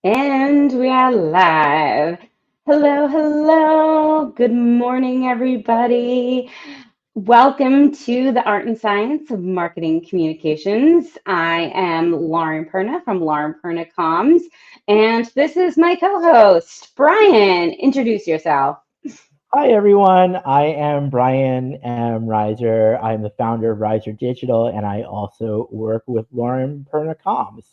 And we are live. Hello, hello. Good morning, everybody. Welcome to the Art and Science of Marketing Communications. I am Lauren Perna from Lauren Perna Comms, and this is my co-host, Brian. Introduce yourself. Hi everyone, I am Brian M. Reiser. I'm the founder of Reiser Digital, and I also work with Lauren Perna Comms.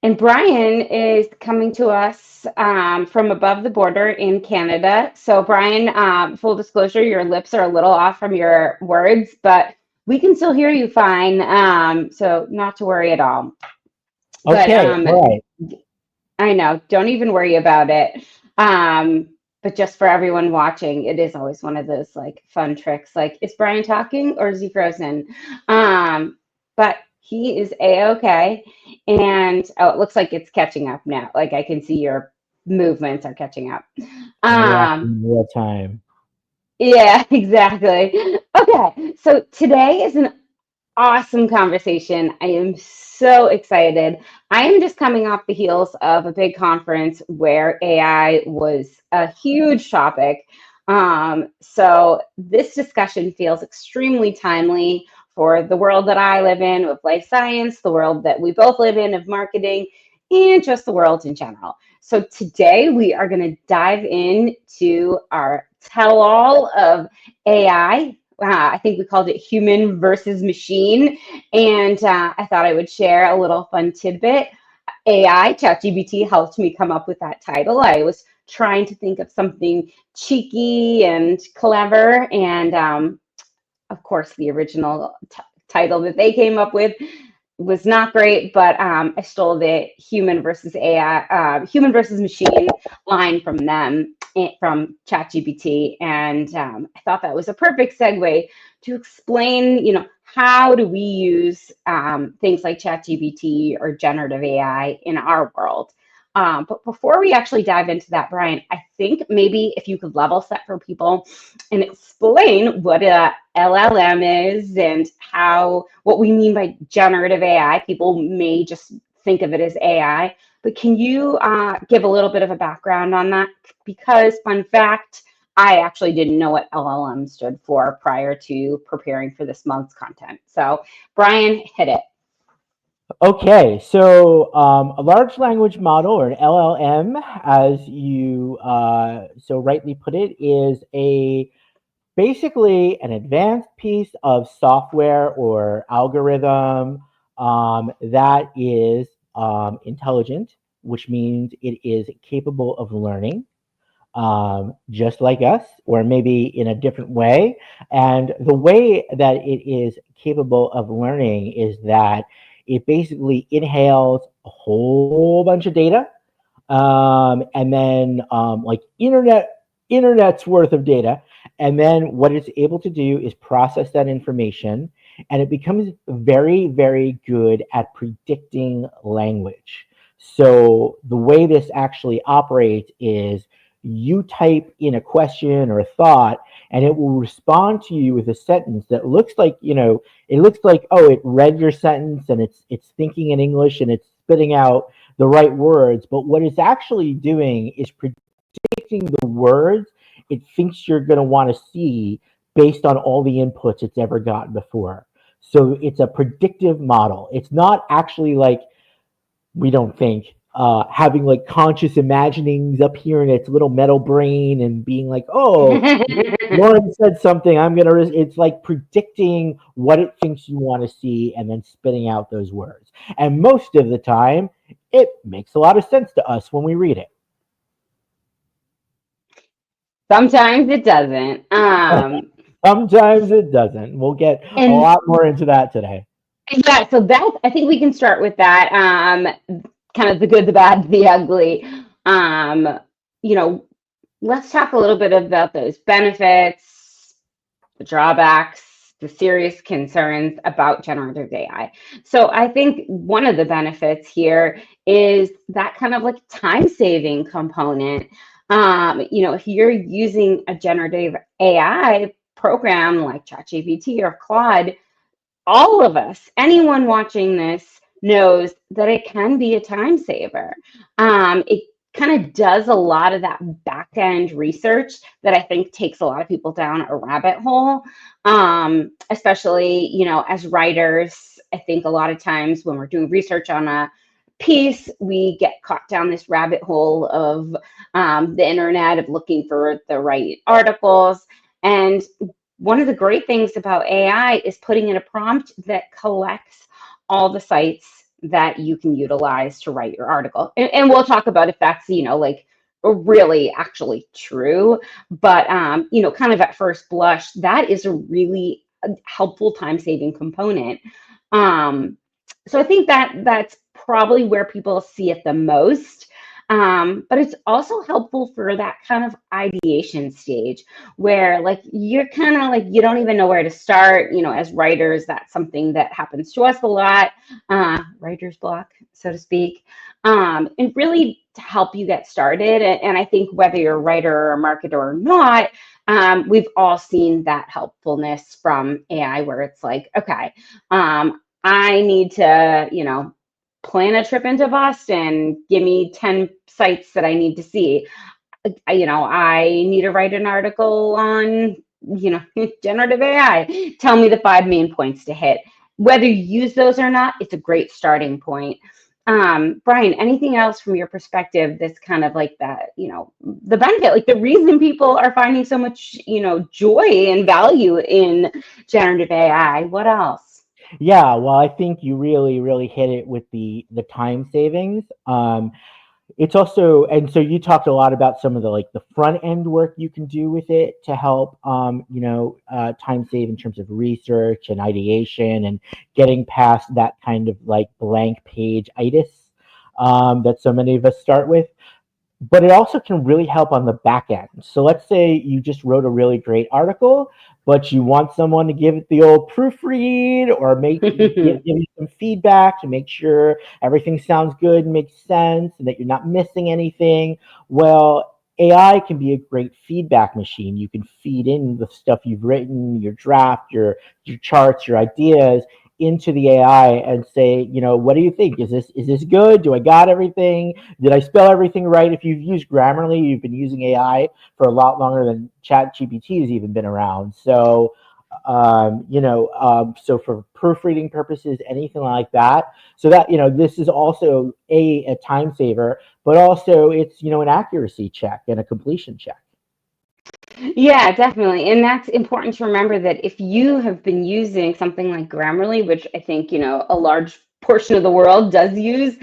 And Brian is coming to us from above the border in Canada. So, Brian, full disclosure, your lips are a little off from your words, but we can still hear you fine. So, not to worry at all. But Okay, all right. I know, don't even worry about it. Um, but just for everyone watching, it is always one of those like fun tricks. Like, is Brian talking or is he frozen? But he is a-okay. And oh, it looks like it's catching up now. Like I can see your movements are catching up. I'm reacting Um, in real time. yeah, exactly. Okay, so today is an awesome conversation. I am so excited. I am just coming off the heels of a big conference where AI was a huge topic. So this discussion feels extremely timely for the world that I live in of life science, the world that we both live in of marketing, and just the world in general. So today we are going to dive into our tell-all of AI. I think we called it human versus machine. And I thought I would share a little fun tidbit. AI, ChatGPT, helped me come up with that title. I was trying to think of something cheeky and clever. And of course, the original title that they came up with was not great, but I stole the human versus AI, human versus machine line from them, from ChatGPT, and I thought that was a perfect segue to explain, how do we use things like ChatGPT or generative AI in our world. But before we actually dive into that, Brian, I think maybe if you could level set for people and explain what a LLM is and what we mean by generative AI. People may just think of it as AI, but can you give a little bit of a background on that? Because fun fact, I actually didn't know what LLM stood for prior to preparing for this month's content. So, Brian, hit it. Okay, so a large language model, or an LLM, as you so rightly put it, is a basically an advanced piece of software or algorithm that is intelligent, which means it is capable of learning, just like us, or maybe in a different way. And the way that it is capable of learning is that it basically inhales a whole bunch of data, and then like internet's worth of data, and then what it's able to do is process that information, and it becomes very, very good at predicting language. So the way this actually operates is you type in a question or a thought, and it will respond to you with a sentence that looks like, it looks like, oh, it read your sentence and it's thinking in English and it's spitting out the right words. But what it's actually doing is predicting the words it thinks you're going to want to see based on all the inputs it's ever gotten before. So it's a predictive model. It's not actually like, we don't think, having like conscious imaginings up here in its little metal brain and being like, oh, Lauren said something, I'm going to, it's like predicting what it thinks you want to see and then spitting out those words. And most of the time, it makes a lot of sense to us when we read it. Sometimes it doesn't. Sometimes it doesn't. We'll get a And lot more into that today. yeah, so that I think we can start with that. Kind of the good, the bad, the ugly. Um, you know, let's talk a little bit about those benefits, the drawbacks, the serious concerns about generative AI. So I think one of the benefits here is that kind of like time saving component. If you're using a generative AI program like ChatGPT or Claude, all of us, anyone watching this, knows that it can be a time saver. It kind of does a lot of that back end research that I think takes a lot of people down a rabbit hole. Especially, as writers, I think a lot of times when we're doing research on a piece, we get caught down this rabbit hole of the internet, of looking for the right articles. And one of the great things about AI is putting in a prompt that collects all the sites that you can utilize to write your article. And we'll talk about if that's, like really actually true. But, kind of at first blush, that is a really helpful time saving component. So I think that that's probably where people see it the most. But it's also helpful for that kind of ideation stage where like you're kind of like you don't even know where to start. As writers, that's something that happens to us a lot, writer's block, so to speak. And really to help you get started. And I think whether you're a writer or a marketer or not, we've all seen that helpfulness from AI where it's like, okay, I need to, plan a trip into Boston. Give me 10 sites that I need to see. I need to write an article on, generative AI. Tell me the 5 main points to hit. Whether you use those or not, it's a great starting point. Brian, anything else from your perspective that's kind of like that, the benefit, like the reason people are finding so much, joy and value in generative AI? What else? Yeah, well, I think you really, really hit it with the time savings. It's also, and so you talked a lot about some of the front end work you can do with it to help, time save in terms of research and ideation and getting past that kind of like blank page itis that so many of us start with. But it also can really help on the back end. So let's say you just wrote a really great article, but you want someone to give it the old proofread or give you some feedback to make sure everything sounds good and makes sense and that you're not missing anything. Well, AI can be a great feedback machine. You can feed in the stuff you've written, your draft, your charts, your ideas into the AI and say, what do you think? Is this good? Do I got everything? Did I spell everything right? If you've used Grammarly, you've been using AI for a lot longer than ChatGPT has even been around. So, so for proofreading purposes, anything like that. So that this is also a time saver, but also it's an accuracy check and a completion check. Yeah, definitely. And that's important to remember that if you have been using something like Grammarly, which I think, a large portion of the world does use,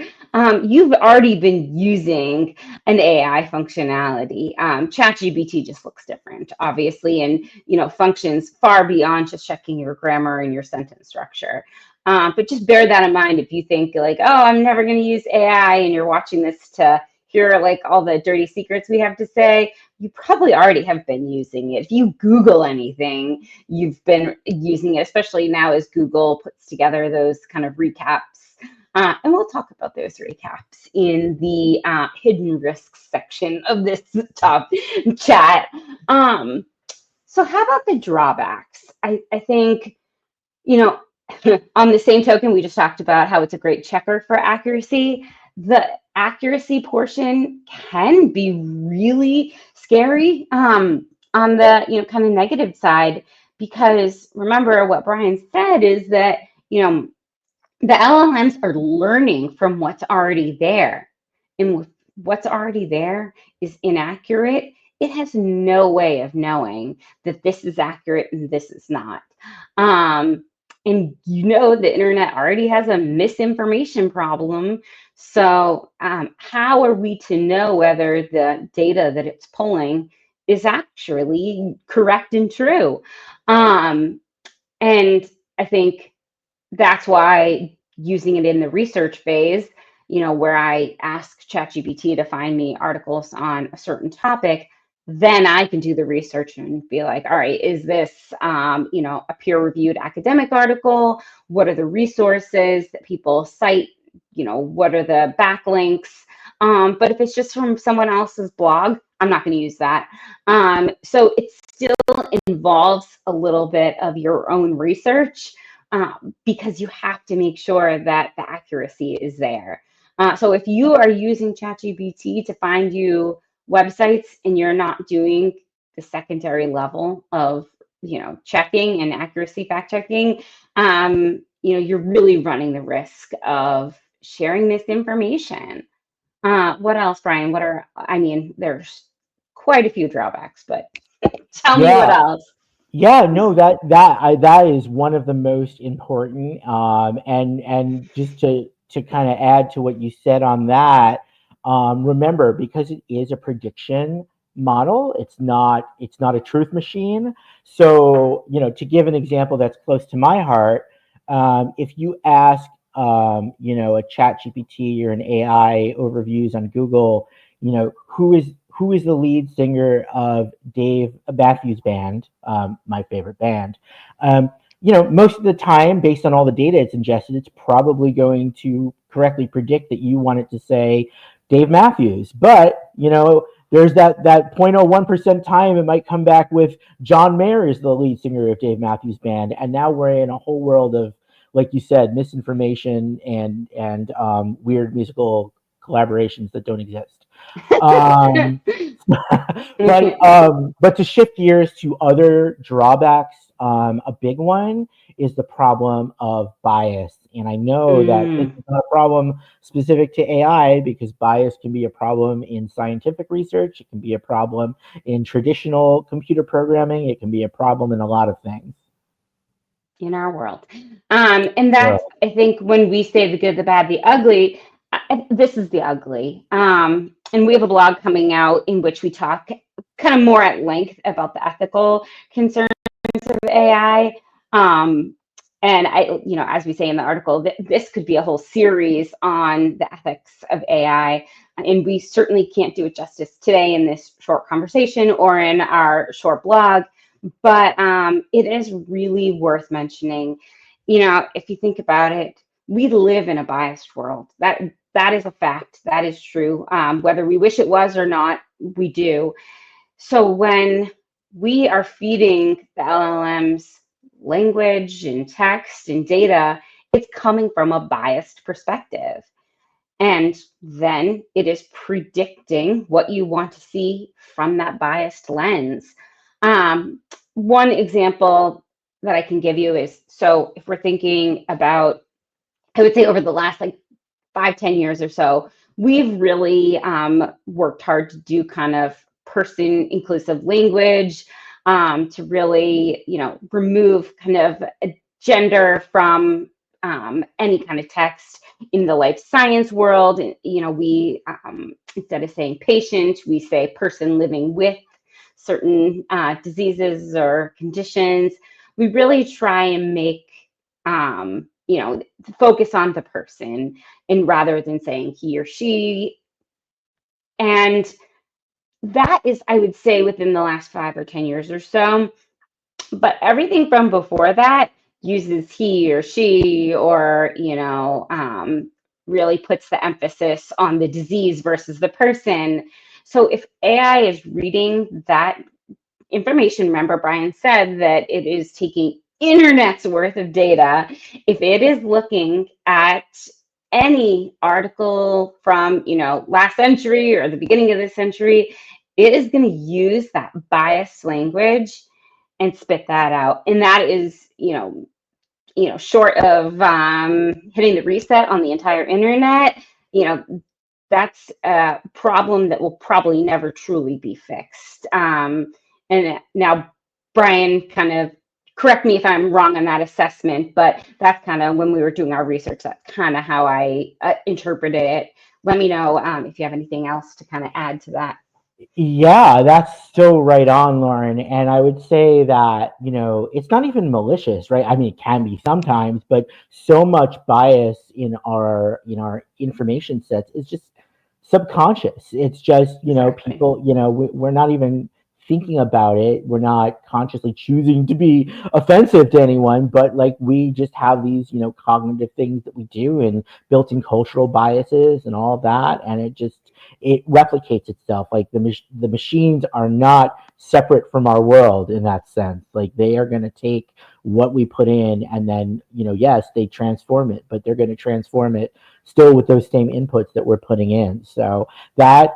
you've already been using an AI functionality. ChatGPT just looks different, obviously, and, functions far beyond just checking your grammar and your sentence structure. But just bear that in mind if you think like, oh, I'm never going to use AI and you're watching this to hear like all the dirty secrets we have to say. You probably already have been using it. If you Google anything, you've been using it, especially now as Google puts together those kind of recaps. And we'll talk about those recaps in the hidden risks section of this top chat. So how about the drawbacks? I think, you know, on the same token, we just talked about how it's a great checker for accuracy. The accuracy portion can be really scary on the kind of negative side because remember what Brian said is that the LLMs are learning from what's already there, and if what's already there is inaccurate, it has no way of knowing that this is accurate and this is not. Um, and the internet already has a misinformation problem. So, how are we to know whether the data that it's pulling is actually correct and true? Um, and I think that's why using it in the research phase, where I ask ChatGPT to find me articles on a certain topic, then I can do the research and be like, all right, is this, a peer-reviewed academic article? What are the resources that people cite? What are the backlinks? But if it's just from someone else's blog, I'm not going to use that. So it still involves a little bit of your own research, because you have to make sure that the accuracy is there. So if you are using ChatGPT to find you websites and you're not doing the secondary level of, checking and accuracy fact checking, you're really running the risk of sharing misinformation. What else, Brian? There's quite a few drawbacks, but tell me what Yeah. else. Yeah, no, that is one of the most important. And just to kind of add to what you said on that, remember, because it is a prediction model, it's not a truth machine. So, to give an example that's close to my heart, if you ask a chat GPT or an AI overviews on Google, who is the lead singer of Dave Matthews Band, my favorite band. Most of the time, based on all the data it's ingested, it's probably going to correctly predict that you want it to say Dave Matthews. But, there's that 0.01% time it might come back with John Mayer is the lead singer of Dave Matthews Band. And now we're in a whole world of, like you said, misinformation and weird musical collaborations that don't exist. Um, but to shift gears to other drawbacks, a big one is the problem of bias. And I know that this Mm, is not a problem specific to AI, because bias can be a problem in scientific research. It can be a problem in traditional computer programming. It can be a problem in a lot of things. in our world. And that's, Well, I think, when we say the good, the bad, the ugly, this is the ugly. And we have a blog coming out in which we talk kind of more at length about the ethical concerns of AI. Um, and as we say in the article, this could be a whole series on the ethics of AI. And we certainly can't do it justice today in this short conversation or in our short blog. But it is really worth mentioning. If you think about it, we live in a biased world. That is a fact. That is true. Whether we wish it was or not, we do. So when we are feeding the LLMs language and text and data, it's coming from a biased perspective. And then it is predicting what you want to see from that biased lens. One example that I can give you is, so if we're thinking about, I would say over the last like 5, 10 years or so, we've really worked hard to do kind of person inclusive language, to really, remove kind of a gender from any kind of text in the life science world. We, instead of saying patient, we say person living with certain diseases or conditions. We really try and make, focus on the person, and rather than saying he or she. And that is, I would say, within the last 5 or 10 years or so. But everything from before that uses he or she, or, really puts the emphasis on the disease versus the person. So if AI is reading that information, remember Brian said that it is taking internet's worth of data. If it is looking at any article from, last century or the beginning of this century, it is going to use that biased language and spit that out. And that is, short of hitting the reset on the entire internet, you know, that's a problem that will probably never truly be fixed. And now, Brian, kind of correct me if I'm wrong on that assessment, but that's kind of when we were doing our research, that's kind of how I interpreted it. Let me know if you have anything else to kind of add to that. yeah, that's so right on, Lauren. And I would say that, it's not even malicious, right? I mean, it can be sometimes, but so much bias in our information sets is just subconscious. It's just, Exactly. people, we're not even thinking about it. We're not consciously choosing to be offensive to anyone, but like we just have these, cognitive things that we do and built-in cultural biases and all of that. And it replicates itself. Like the machines are not separate from our world in that sense. Like they are going to take what we put in, and then yes, they transform it, but they're going to transform it still with those same inputs that we're putting in. So that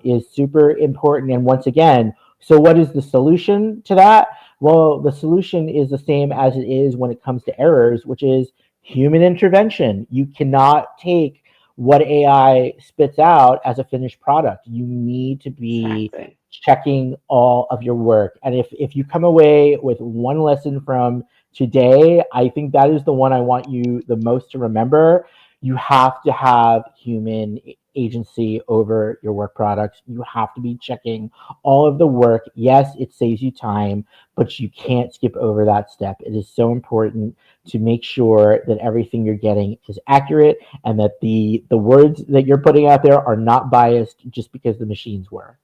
is super important. And once again, so what is the solution to that? Well, the solution is the same as it is when it comes to errors, which is human intervention. You cannot take what AI spits out as a finished product. You need to be Exactly. checking all of your work. And if you come away with one lesson from today, I think that is the one I want you the most to remember. You have to have human agency over your work products. You have to be checking all of the work. Yes, it saves you time, but you can't skip over that step. It is so important to make sure that everything you're getting is accurate, and that the words that you're putting out there are not biased just because the machines were.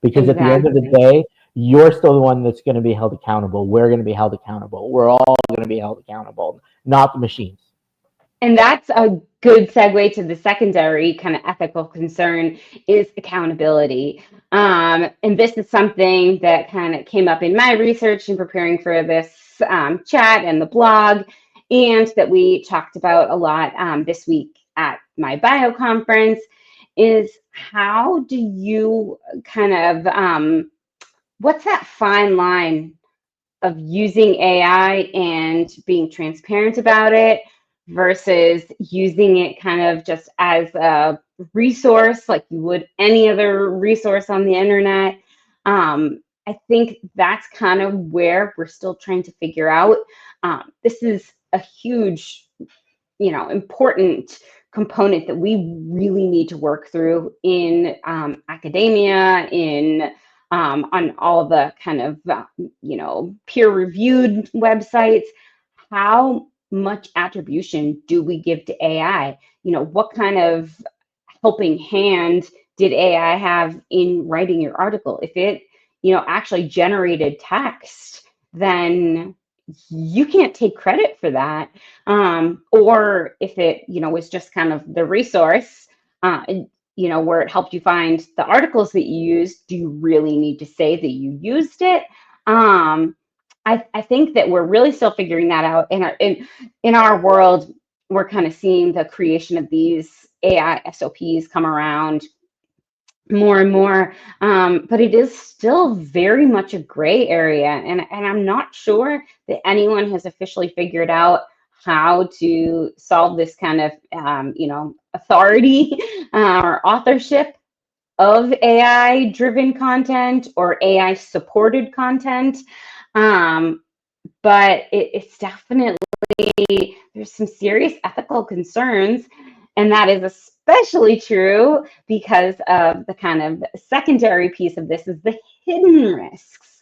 Because at the end of the Exactly. day, you're still the one that's going to be held accountable. We're going to be held accountable. We're all going to be held accountable, not the machines. And that's a good segue to the secondary kind of ethical concern is accountability. And this is something that kind of came up in my research in preparing for this chat and the blog, and that we talked about a lot this week at my bio conference is how do you kind of, what's that fine line of using AI and being transparent about it versus using it kind of just as a resource like you would any other resource on the internet. I think that's kind of where we're still trying to figure out. This is a huge, important component that we really need to work through in academia, in on all the kind of peer-reviewed websites. How much attribution do we give to AI? What kind of helping hand did AI have in writing your article? If it, actually generated text, then you can't take credit for that. Or if it, was just kind of the resource, where it helped you find the articles that you used, do you really need to say that you used it? I think that we're really still figuring that out in our world. We're kind of seeing the creation of these AI SOPs come around more and more, but it is still very much a gray area, and I'm not sure that anyone has officially figured out how to solve this kind of authority or authorship of AI driven content or AI supported content. Um, but it's definitely, there's some serious ethical concerns, and that is especially true because of the kind of secondary piece of this is the hidden risks.